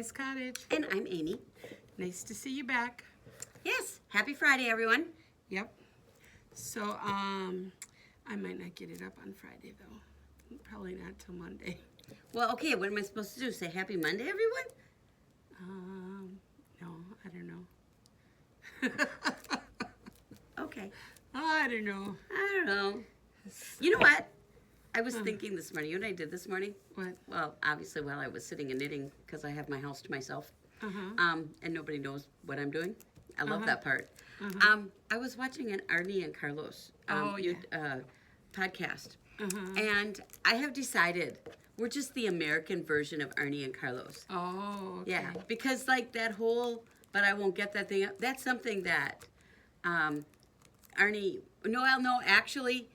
Magpies Cottage. And I'm Amy. Nice to see you back. Yes, happy Friday, everyone. Yep. So, I might not get it up on Friday, though. Probably not till Monday. Well, okay, what am I supposed to do? Say happy Monday, everyone? No, I don't know. Okay. I don't know. I don't know. You know what? I was thinking this morning, you know what I did this morning? What? Well, obviously while I was sitting and knitting, because I have my house to myself, and nobody knows what I'm doing. I love that part. I was watching an Arnie and Carlos podcast, and I have decided we're just the American version of Arnie and Carlos. Oh, okay. Yeah, because like that whole, but I won't get that thing, that's something that Arnie, actually,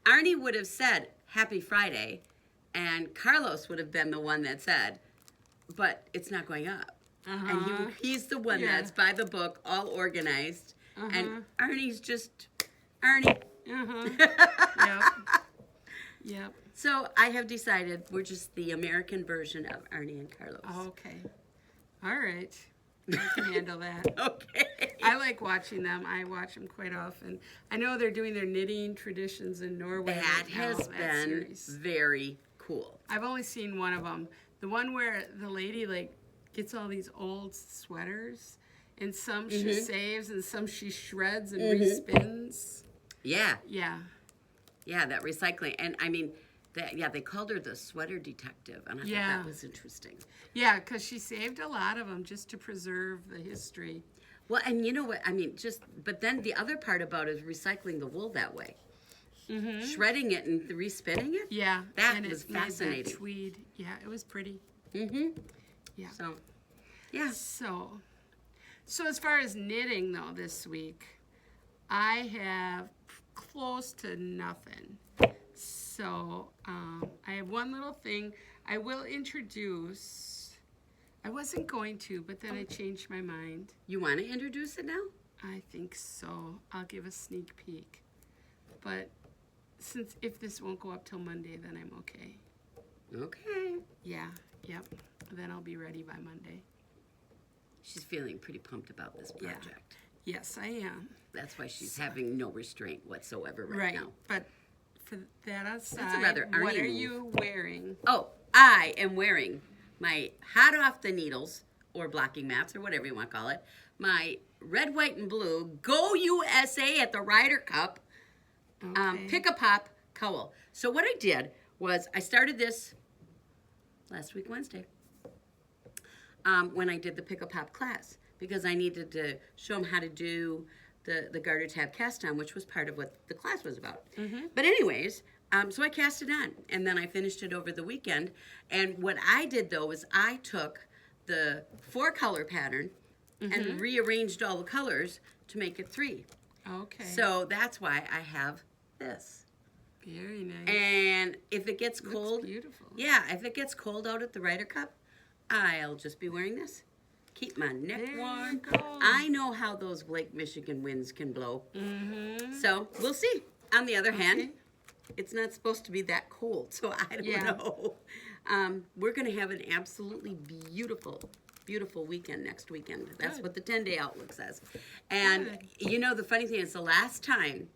Arnie would have said, Happy Friday, and Carlos would have been the one that said, but it's not going up. And he's the one that's by the book, all organized, and Arnie's just Arnie. Yep. Yep. So I have decided we're just the American version of Arnie and Carlos. Okay. All right. I can handle that. Okay. I like watching them. I watch them quite often. I know they're doing their knitting traditions in Norway. That right now, has that been series. very cool. I've only seen one of them. The one where the lady like gets all these old sweaters, and some she saves, and some she shreds and respins. Yeah. Yeah. Yeah, that recycling. And I mean, they called her the sweater detective, and I thought that was interesting. Yeah, because she saved a lot of them just to preserve the history. Well, and you know what? I mean, but then the other part about it is recycling the wool that way. Shredding it and respinning it? Yeah. That was fascinating. That tweed. Yeah, it was pretty. Yeah. So, yeah. So as far as knitting, though, this week, I have close to nothing. So I have one little thing I will introduce. I wasn't going to, but then I changed my mind. You want to introduce it now? I think so. I'll give a sneak peek. But if this won't go up till Monday, then I'm okay. Okay. Yeah, yep. Then I'll be ready by Monday. She's feeling pretty pumped about this project. Yes, I am. That's why she's having no restraint whatsoever right now. But for that aside, That's a rather Arnie what are move. you wearing? Oh, I am wearing my hot off the needles, or blocking mats, or whatever you want to call it, my red, white, and blue Go USA at the Ryder Cup Pick-a-Pop cowl. So what I did was I started this last week Wednesday when I did the Pick-a-Pop class, because I needed to show them how to do the garter tab cast on, which was part of what the class was about. But anyways, so I cast it on, and then I finished it over the weekend. And what I did, though, is I took the 4-color pattern and rearranged all the colors to make it 3. Okay. So that's why I have this. Very nice. And if it gets cold, beautiful. Yeah, if it gets cold out at the Ryder Cup, I'll just be wearing this. Keep my neck warm. You go. I know how those Lake Michigan winds can blow. So we'll see. On the other hand, it's not supposed to be that cold, so I don't know. We're going to have an absolutely beautiful, beautiful weekend next weekend. That's what the 10-day outlook says. And you know, the funny thing is, the last time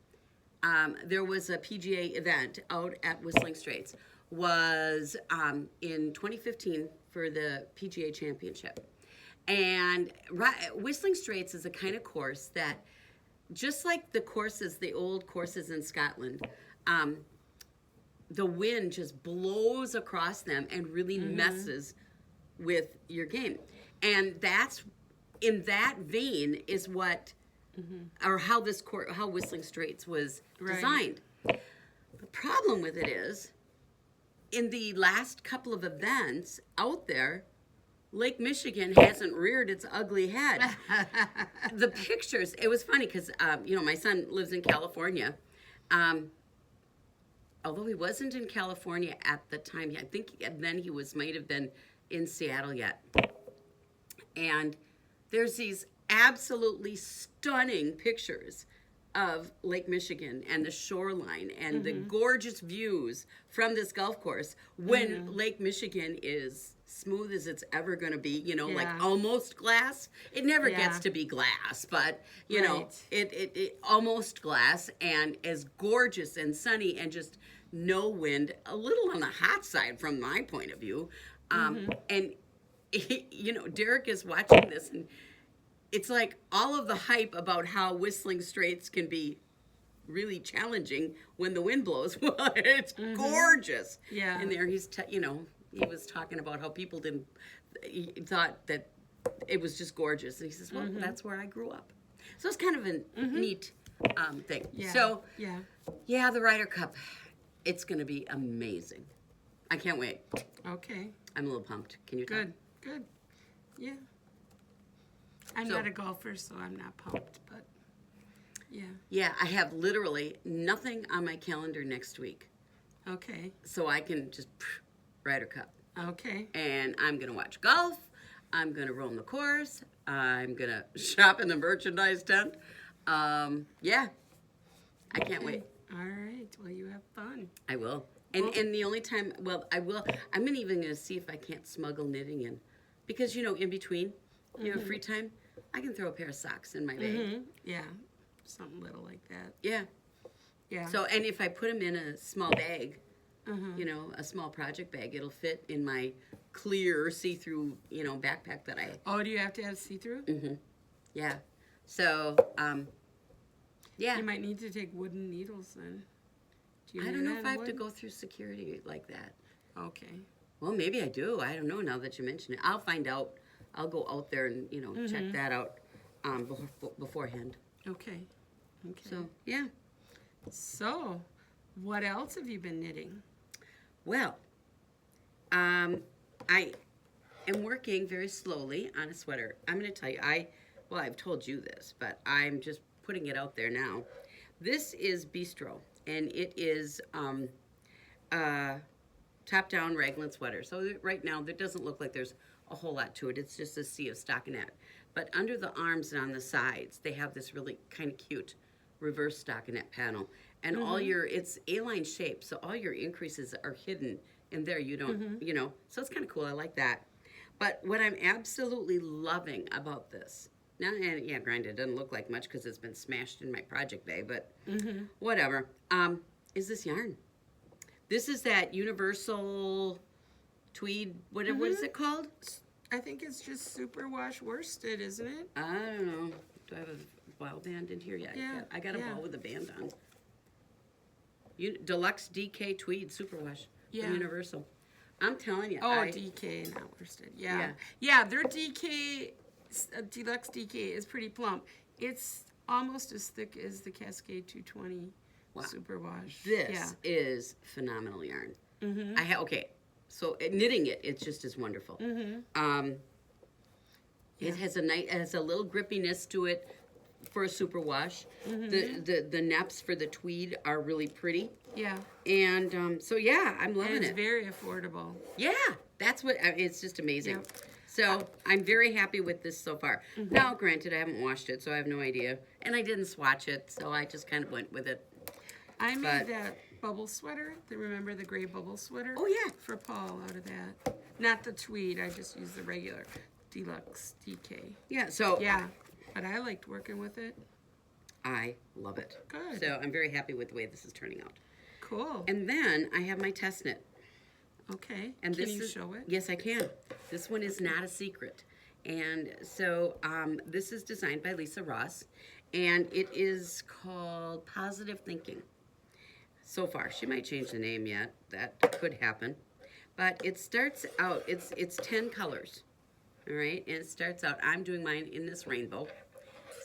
there was a PGA event out at Whistling Straits was in 2015 for the PGA Championship. And Whistling Straits is a kind of course that, just like the old courses in Scotland, the wind just blows across them and really messes with your game. And that's, in that vein, is what, or how Whistling Straits was designed. The problem with it is, in the last couple of events out there, Lake Michigan hasn't reared its ugly head. The pictures, it was funny because, my son lives in California. Although he wasn't in California at the time, I think then he might have been in Seattle yet. And there's these absolutely stunning pictures of Lake Michigan and the shoreline and the gorgeous views from this golf course when Lake Michigan is smooth as it's ever going to be, you know, like Yeah. almost glass. It never Yeah. gets to be glass, but you know, Right. it almost glass, and as gorgeous and sunny and just no wind, a little on the hot side from my point of view. And you know, Derek is watching this, and it's like all of the hype about how Whistling Straits can be really challenging when the wind blows. Well, it's gorgeous. Yeah. And there he's, you know, he was talking about how people he thought that it was just gorgeous. And he says, well, that's where I grew up. So it's kind of a neat thing. Yeah. So, yeah. yeah, the Ryder Cup, it's going to be amazing. I can't wait. Okay. I'm a little pumped. Can you tell? Good. Good. Yeah. I'm So- not a golfer, so I'm not pumped, but yeah. Yeah, I have literally nothing on my calendar next week. Okay. So I can just Ryder Cup. Okay. And I'm going to watch golf. I'm going to roam the course. I'm going to shop in the merchandise tent. Yeah. I can't wait. All right. Well, you have fun. I will. And the only time, well, I will, I'm even going to see if I can't smuggle knitting in. Because, you know, in between, you have free time, I can throw a pair of socks in my bag. Yeah. Something little like that. Yeah. Yeah. So, and if I put them in a small bag, you know, a small project bag, it'll fit in my clear see-through, you know, backpack that I. Oh, do you have to have see-through? Yeah. So, yeah. You might need to take wooden needles then. Do you I need don't know that if I have in to wood? go through security like that. Okay. Well, maybe I do. I don't know now that you mention it. I'll find out. I'll go out there and, you know, check that out beforehand. Okay. Okay. So, yeah. So, what else have you been knitting? Well, I am working very slowly on a sweater. I'm going to tell you, I've told you this, but I'm just putting it out there now. This is Bistro, and it is top-down raglan sweater. So right now, there doesn't look like there's a whole lot to it. It's just a sea of stockinette. But under the arms and on the sides, they have this really kind of cute reverse stockinette panel. And all it's A-line shape, so all your increases are hidden in there. You don't, you know, so it's kind of cool. I like that. But what I'm absolutely loving about this, now, and yeah, granted, it doesn't look like much because it's been smashed in my project bay, but whatever, is this yarn. This is that universal tweed, what is it called? I think it's just superwash worsted, isn't it? I don't know. Do I have a ball band in here? Yeah, I got a ball with a band on. Deluxe DK tweed superwash. Yeah. Universal. I'm telling you. Oh, DK, not worsted. Yeah. Yeah, their DK, Deluxe DK is pretty plump. It's almost as thick as the Cascade 220 superwash. This is phenomenal yarn. So knitting it just as wonderful. It has a little grippiness to it for a superwash. The naps for the tweed are really pretty. Yeah. And so yeah, I'm loving And it's it. very affordable. Yeah, that's what it's just amazing. Yep. So I'm very happy with this so far. Now, granted, I haven't washed it, so I have no idea, and I didn't swatch it, so I just kind of went with it. I made that bubble sweater. Remember the gray bubble sweater? Oh yeah. For Paul out of that. Not the tweed. I just used the regular Deluxe DK. Yeah. So Yeah. But I liked working with it. I love it. Good. So I'm very happy with the way this is turning out. Cool. And then I have my test knit. Okay. And Can this you is, show it? Yes, I can. This one is not a secret. And so this is designed by Lisa Ross, and it is called Positive Thinking. So far, she might change the name yet. That could happen. But it starts out, it's 10 colors, all right? And it starts out, I'm doing mine in this rainbow.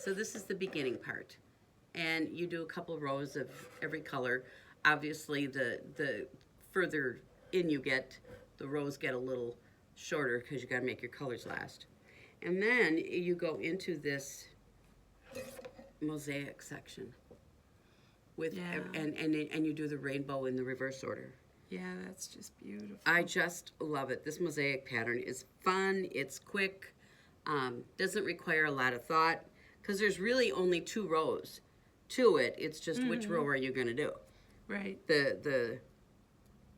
So this is the beginning part. And you do a couple rows of every color. Obviously, the further in you get, the rows get a little shorter because you got to make your colors last. And then you go into this mosaic section with and you do the rainbow in the reverse order. Yeah, that's just beautiful. I just love it. This mosaic pattern is fun. It's quick. Doesn't require a lot of thought because there's really only 2 rows to it. It's just which row are you going to do? Right.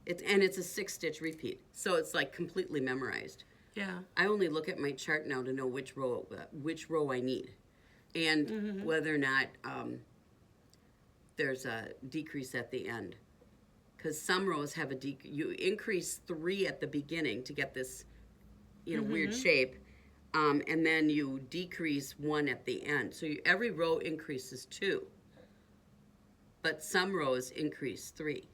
It's a 6-stitch repeat, so it's like completely memorized. Yeah. I only look at my chart now to know which row I need, and whether or not there's a decrease at the end. Because some rows have you increase 3 at the beginning to get this, weird shape, and then you decrease 1 at the end. So every row increases 2, but some rows increase 3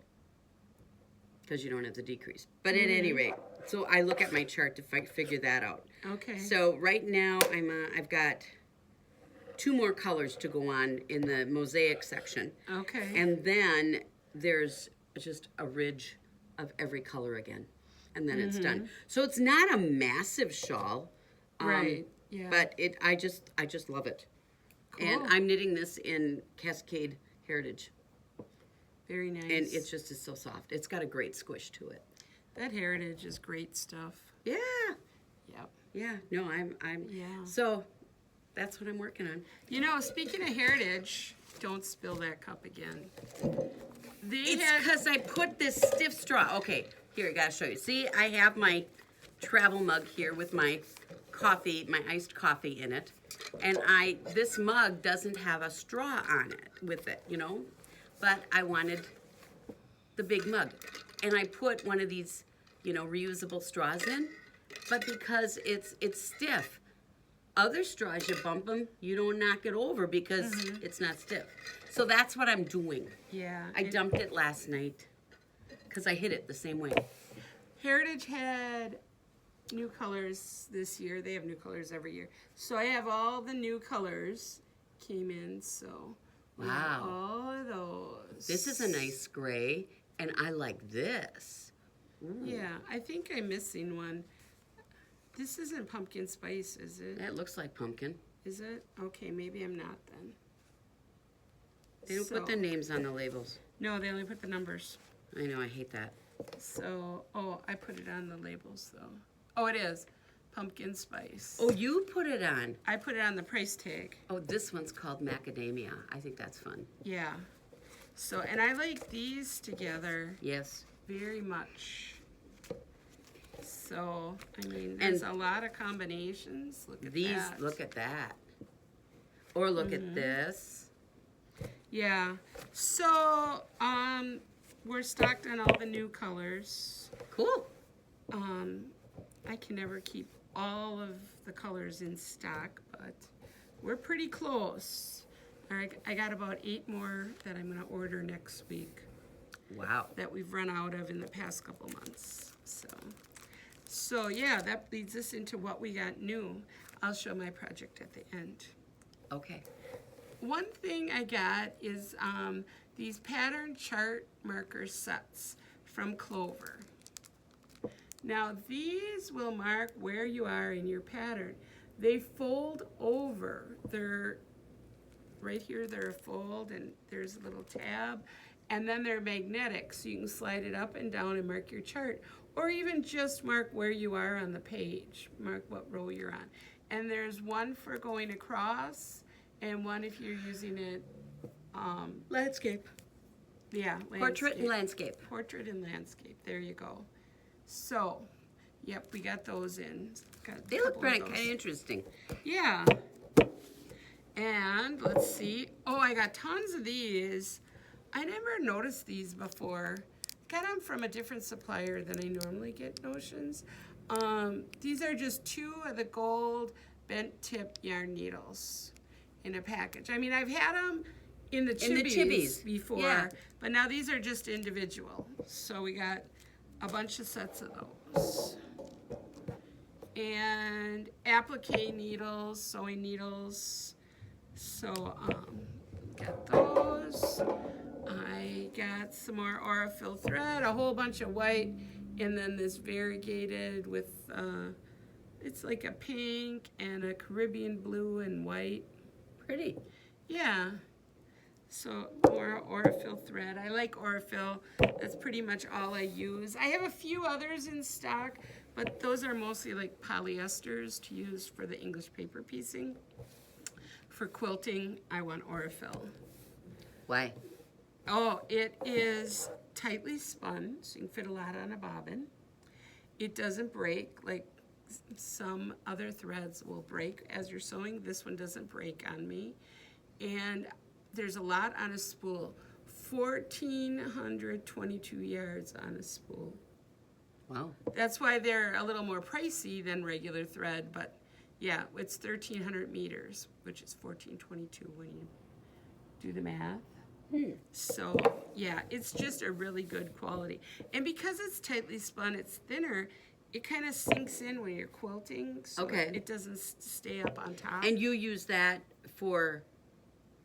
because you don't have the decrease. But at any rate, so I look at my chart to figure that out. Okay. So right now I've got 2 more colors to go on in the Mosaic section. Okay. And then there's just a ridge of every color again. And then it's done. So it's not a massive shawl. Right. Yeah. But I just love it. Cool. And I'm knitting this in Cascade Heritage. Very nice. And it's just so soft. It's got a great squish to it. That Heritage is great stuff. Yeah. Yep. Yeah. No, I'm Yeah. So that's what I'm working on. Speaking of Heritage, don't spill that cup again. It's because I put this stiff straw. Okay, here, I gotta show you. See, I have my travel mug here with my coffee, my iced coffee in it. And this mug doesn't have a straw on it with it, But I wanted the big mug. And I put one of these, reusable straws in. But because it's stiff, other straws, you bump them, you don't knock it over because it's not stiff. So that's what I'm doing. Yeah. I dumped it last night because I hit it the same way. Heritage had new colors this year. They have new colors every year. So I have all the new colors came in. So we have all of those. This is a nice gray, and I like this. Ooh. Yeah, I think I'm missing one. This isn't pumpkin spice, is it? That looks like pumpkin. Is it? Okay, maybe I'm not then. They don't put the names on the labels. No, they only put the numbers. I know, I hate that. So, I put it on the labels though. Oh, it is. Pumpkin spice. Oh, you put it on. I put it on the price tag. Oh, this one's called macadamia. I think that's fun. Yeah. So, and I like these together. Yes. Very much. So, there's a lot of combinations. Look at that. Look at that. Or look at this. Yeah. So, we're stocked on all the new colors. Cool. I can never keep all of the colors in stock, but we're pretty close. I got about 8 more that I'm going to order next week. Wow. That we've run out of in the past couple months. So yeah, that leads us into what we got new. I'll show my project at the end. Okay. One thing I got is these pattern chart marker sets from Clover. Now these will mark where you are in your pattern. They fold over. They're right here, they're a fold, and there's a little tab. And then they're magnetic, so you can slide it up and down and mark your chart. Or even just mark where you are on the page. Mark what row you're on. And there's one for going across, and one if you're using it... landscape. Yeah, landscape. Portrait and landscape. Portrait and landscape, there you go. So, yep, we got those in. They look pretty kind of interesting. Yeah. And, let's see. Oh, I got tons of these. I never noticed these before. Got them from a different supplier than I normally get notions. These are just 2 of the gold bent tip yarn needles in a package. I've had them in the chibis before, yeah. But now these are just individual. So we got a bunch of sets of those. And applique needles, sewing needles. So, got those. I got some more Aurifil thread, a whole bunch of white, and then this variegated with, it's like a pink and a Caribbean blue and white. Pretty. Yeah. So more Aurifil thread. I like Aurifil. That's pretty much all I use. I have a few others in stock, but those are mostly like polyesters to use for the English paper piecing. For quilting, I want Aurifil. Why? Oh, it is tightly spun, so you can fit a lot on a bobbin. It doesn't break like some other threads will break as you're sewing. This one doesn't break on me. And there's a lot on a spool. 1,422 yards on a spool. Wow. That's why they're a little more pricey than regular thread, but yeah, it's 1,300 meters, which is 1,422 when you do the math. So yeah, it's just a really good quality. And because it's tightly spun, it's thinner, it kind of sinks in when you're quilting, so Okay. it doesn't stay up on top. And you use that for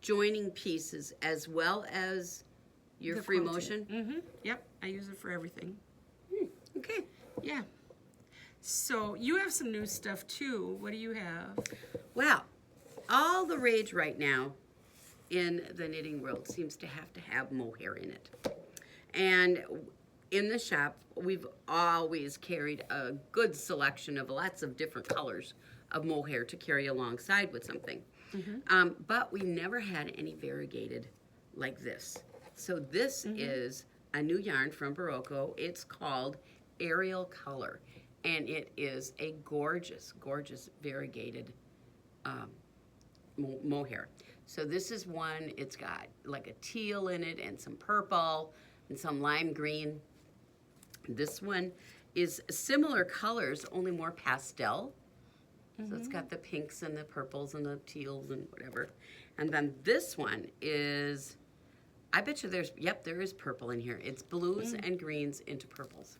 joining pieces as well as your The free quilting. motion? Yep, I use it for everything. Okay. Yeah. So you have some new stuff too. What do you have? Well, all the rage right now in the knitting world seems to have mohair in it. And in the shop, we've always carried a good selection of lots of different colors of mohair to carry alongside with something. But we never had any variegated like this. So this is a new yarn from Barocco. It's called Aerial Color, and it is a gorgeous, gorgeous variegated mohair. So this is one, it's got like a teal in it and some purple and some lime green. This one is similar colors, only more pastel. So it's got the pinks and the purples and the teals and whatever. And then this one is, I bet you there is purple in here. It's blues and greens into purples.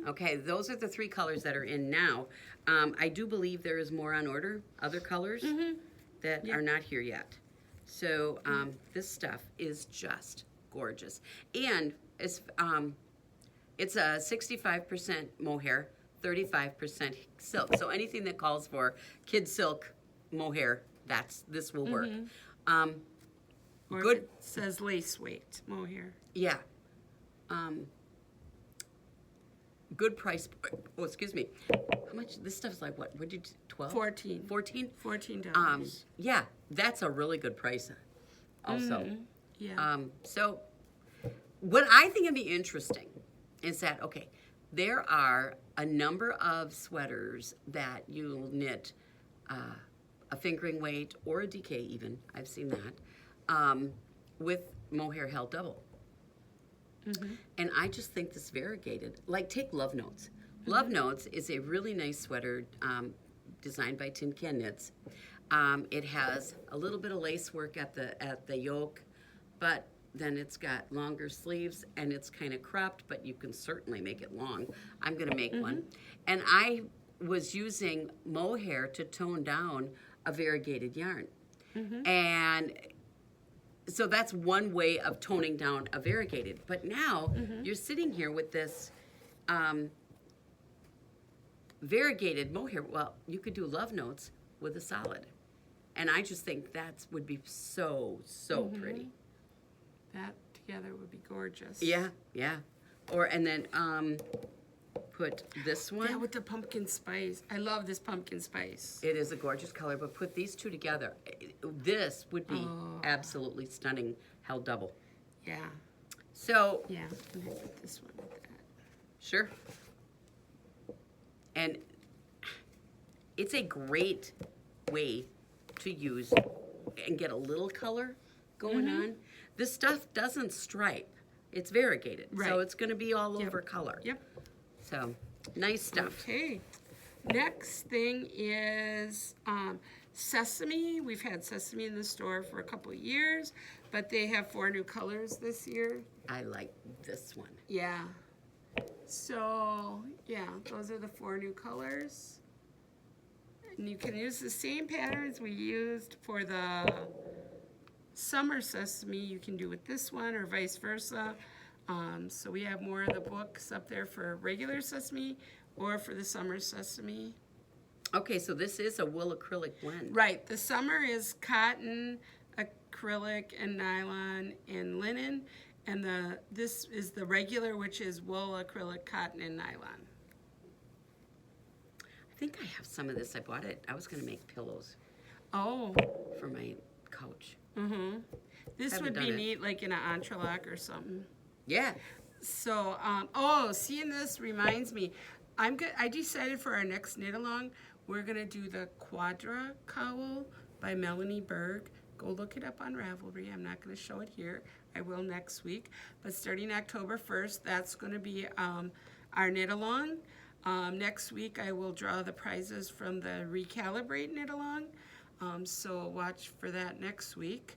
Okay, those are the three colors that are in now. I do believe there is more on order, other colors that are not here yet. So this stuff is just gorgeous. And it's a 65% mohair, 35% silk. So anything that calls for kid silk mohair, this will work. Or Good. if it says lace weight mohair. Yeah. Good price. Oh, excuse me. How much? This stuff's like what? What did you? 12? 14. 14? $14. Yeah, that's a really good price. Also. Yeah. So, what I think would be interesting is that there are a number of sweaters that you'll knit a fingering weight or a DK even. I've seen that with mohair held double. And I just think this variegated, like take Love Notes. Love Notes is a really nice sweater designed by Tin Can Knits. It has a little bit of lace work at the yoke, but then it's got longer sleeves and it's kind of cropped, but you can certainly make it long. I'm going to make one. And I was using mohair to tone down a variegated yarn. And so that's one way of toning down a variegated. But now you're sitting here with this variegated mohair. Well, you could do Love Notes with a solid. And I just think that would be so pretty. That together would be gorgeous. Yeah. And then put this one. Yeah, with the pumpkin spice. I love this pumpkin spice. It is a gorgeous color, but put these two together. This would be absolutely stunning held double. Yeah. So, Yeah, I'm gonna put this one with that. sure. And it's a great way to use and get a little color going on. This stuff doesn't stripe. It's variegated. Right. So it's going to be all over color. Yep. So, nice stuff. Okay. Next thing is Sesame. We've had Sesame in the store for a couple of years, but they have 4 new colors this year. I like this one. Yeah. So, yeah, those are the 4 new colors. And you can use the same patterns we used for the summer Sesame. You can do with this one or vice versa. So we have more of the books up there for regular Sesame or for the summer Sesame. Okay, so this is a wool acrylic blend. Right. The summer is cotton, acrylic, and nylon and linen. And this is the regular, which is wool, acrylic, cotton, and nylon. I think I have some of this. I bought it. I was going to make pillows Oh. for my couch. This Haven't would be done it. neat, like in an entrelac or something. Yeah. So, seeing this reminds me, I decided for our next knit along, we're gonna do the Quadra Cowl by Melanie Berg. Go look it up on Ravelry. I'm not gonna show it here. I will next week. But starting October 1st, that's gonna be our knit along. Next week, I will draw the prizes from the Recalibrate knit along. So watch for that next week.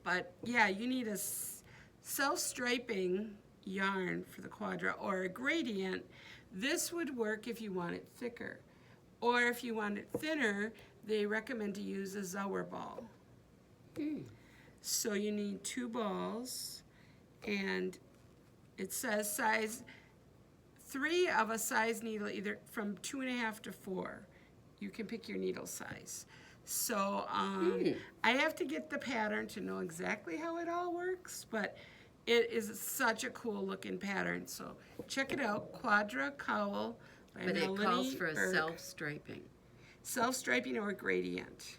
But yeah, you need a self-striping yarn for the Quadra or a gradient. This would work if you want it thicker. Or if you want it thinner, they recommend to use a Zauer ball. So you need 2 balls, and it says size 3 of a size needle, either from 2.5 to 4. You can pick your needle size. So I have to get the pattern to know exactly how it all works, but it is such a cool looking pattern. So check it out, Quadra Cowl by But Melanie it calls for a Berg. self-striping. Self-striping or gradient.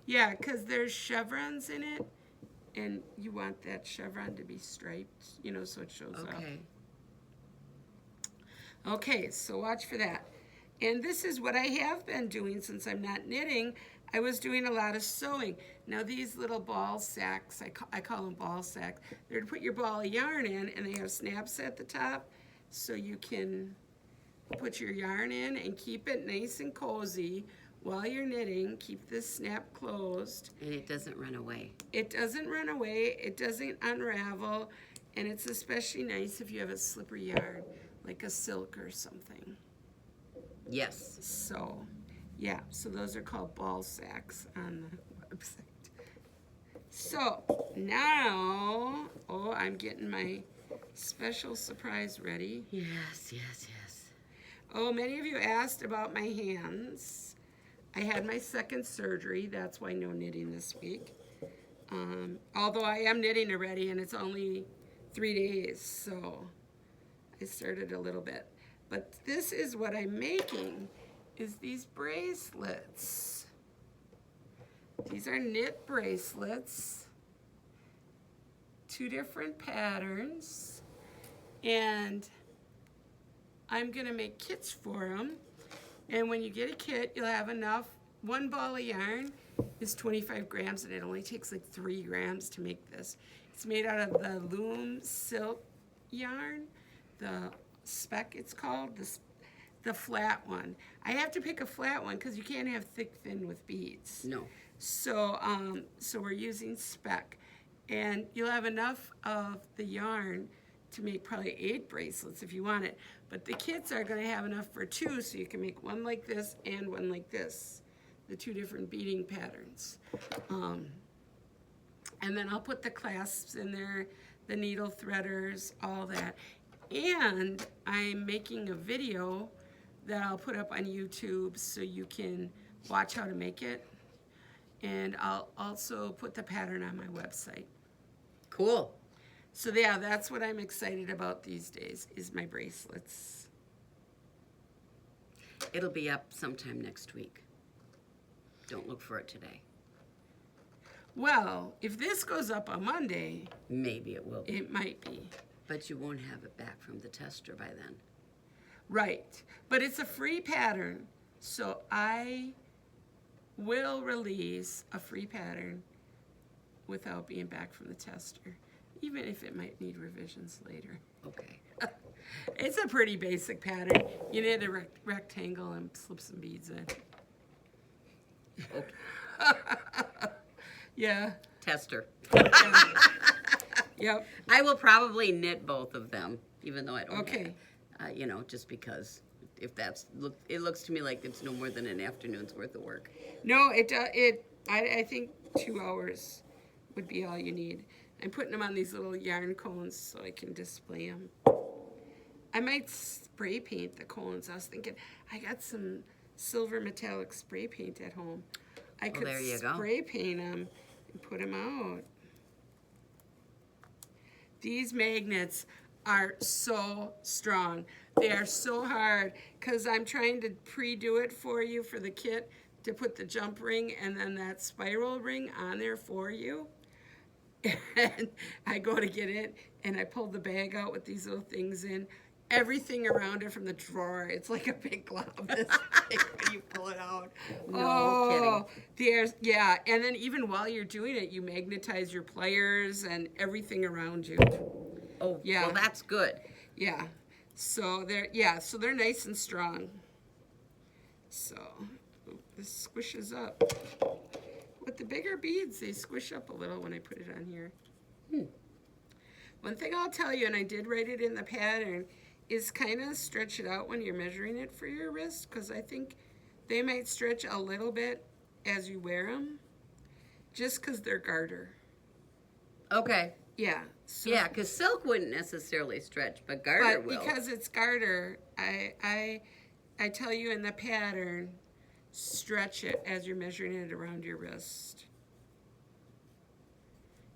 Yeah, because there's chevrons in it, and you want that chevron to be striped, you know, so it shows up. Okay. Okay, so watch for that. And this is what I have been doing since I'm not knitting. I was doing a lot of sewing. Now these little ball sacks, I call them ball sacks, they're to put your ball of yarn in, and they have snaps at the top, so you can put your yarn in and keep it nice and cozy while you're knitting. Keep this snap closed. And it doesn't run away. It doesn't run away, it doesn't unravel, and it's especially nice if you have a slippery yarn, like a silk or something. Yes. So, yeah, so those are called ball sacks on the website. So, now, I'm getting my special surprise ready. Yes, yes, yes. Oh, many of you asked about my hands. I had my second surgery, that's why no knitting this week. Although I am knitting already, and it's only 3 days, so I started a little bit. But this is what I'm making, is these bracelets. These are knit bracelets, 2 different patterns, and I'm gonna make kits for them. And when you get a kit, you'll have enough. 1 ball of yarn is 25 grams, and it only takes like 3 grams to make this. It's made out of the loom silk yarn, the speck it's called, the flat one. I have to pick a flat one because you can't have thick thin with beads. No. So so we're using speck, and you'll have enough of the yarn to make probably 8 bracelets if you want it. But the kits are going to have enough for 2, so you can make one like this and one like this, the 2 different beading patterns. And then I'll put the clasps in there, the needle threaders, all that. And I'm making a video that I'll put up on YouTube so you can watch how to make it. And I'll also put the pattern on my website. Cool. So yeah, that's what I'm excited about these days, is my bracelets. It'll be up sometime next week. Don't look for it today. Well, if this goes up on Monday, Maybe it will be. it might be. But you won't have it back from the tester by then. Right. But it's a free pattern, so I will release a free pattern without being back from the tester, even if it might need revisions later. Okay. It's a pretty basic pattern. You knit a rectangle and slip some beads in. Okay. Yeah. Tester. Yep. I will probably knit both of them, even though I don't Okay. have, just because if it looks to me like it's no more than an afternoon's worth of work. No, I think 2 hours would be all you need. I'm putting them on these little yarn cones so I can display them. I might spray paint the cones. I was thinking, I got some silver metallic spray paint at home. I could there you go. spray paint them and put them out. These magnets are so strong. They are so hard because I'm trying to pre-do it for you for the kit to put the jump ring and then that spiral ring on there for you. And I go to get it and I pull the bag out with these little things in. everything around it from the drawer. It's like a big glob this big when you pull it out. No kidding. Yeah, and then even while you're doing it, you magnetize your pliers and everything around you. Oh, yeah. Well, that's good. Yeah. So they're nice and strong. So this squishes up. With the bigger beads, they squish up a little when I put it on here. One thing I'll tell you, and I did write it in the pattern, is kind of stretch it out when you're measuring it for your wrist, because I think they might stretch a little bit as you wear them, just because they're garter. Okay. Yeah. So, Yeah, because silk wouldn't necessarily stretch, but garter will. Because it's garter, I tell you in the pattern, stretch it as you're measuring it around your wrist.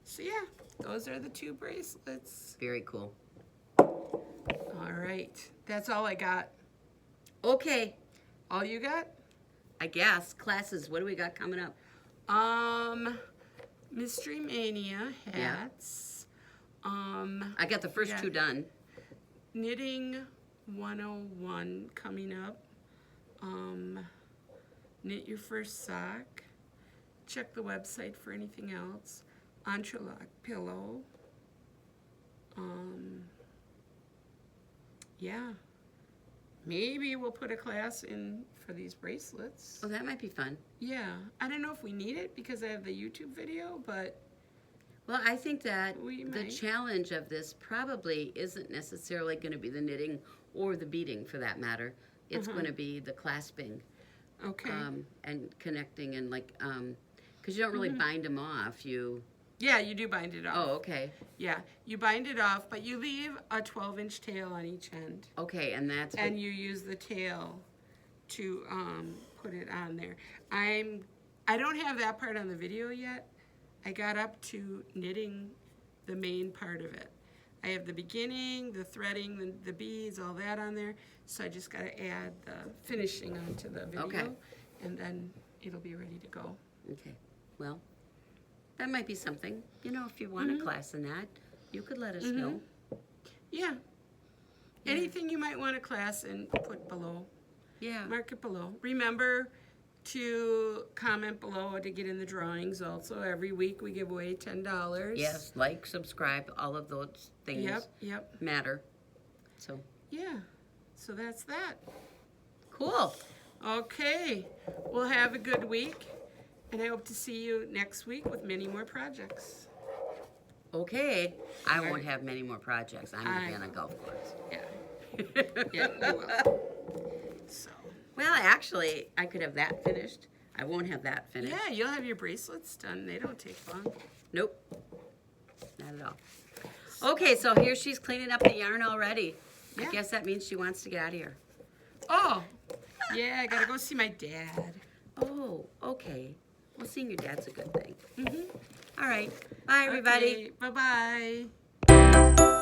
So yeah, those are the 2 bracelets. Very cool. All right, that's all I got. Okay. All you got? I guess. Classes, what do we got coming up? Mystery Mania hats. I got the first 2 done. Knitting 101 coming up. Knit your first sock. Check the website for anything else. Entrelac pillow. Yeah. Maybe we'll put a class in for these bracelets. Oh, that might be fun. Yeah. I don't know if we need it because I have the YouTube video, but... Well, I think that We the might. challenge of this probably isn't necessarily going to be the knitting or the beading, for that matter. It's going to be the clasping. Okay. And connecting and like, because you don't really bind them off. Yeah, you do bind it off. Oh, okay. Yeah, you bind it off, but you leave a 12-inch tail on each end. Okay, and that's And you use the tail to put it on there. I don't have that part on the video yet. I got up to knitting the main part of it. I have the beginning, the threading, the beads, all that on there. So I just got to add the finishing onto the video. Okay. And then it'll be ready to go. Okay. Well, that might be something. You know, if you want a class in that, you could let us know. Yeah. Anything you might want a class in, put below. Yeah. Mark it below. Remember to comment below to get in the drawings also. Every week we give away $10. Yes, like, subscribe, all of those things Yep. matter. So, Yeah. So that's that. cool. Okay. We'll have a good week. And I hope to see you next week with many more projects. Okay. I won't have many more projects. I'm going to be on a golf course. Yeah. Yeah, you will. So. Well, actually, I could have that finished. I won't have that finished. Yeah, you'll have your bracelets done. They don't take long. Nope. Not at all. Okay, so here she's cleaning up the yarn already. Yeah. I guess that means she wants to get out of here. Oh, yeah, I gotta go see my dad. Oh, okay. Well, seeing your dad's a good thing. All right. Bye, everybody. Okay, bye-bye.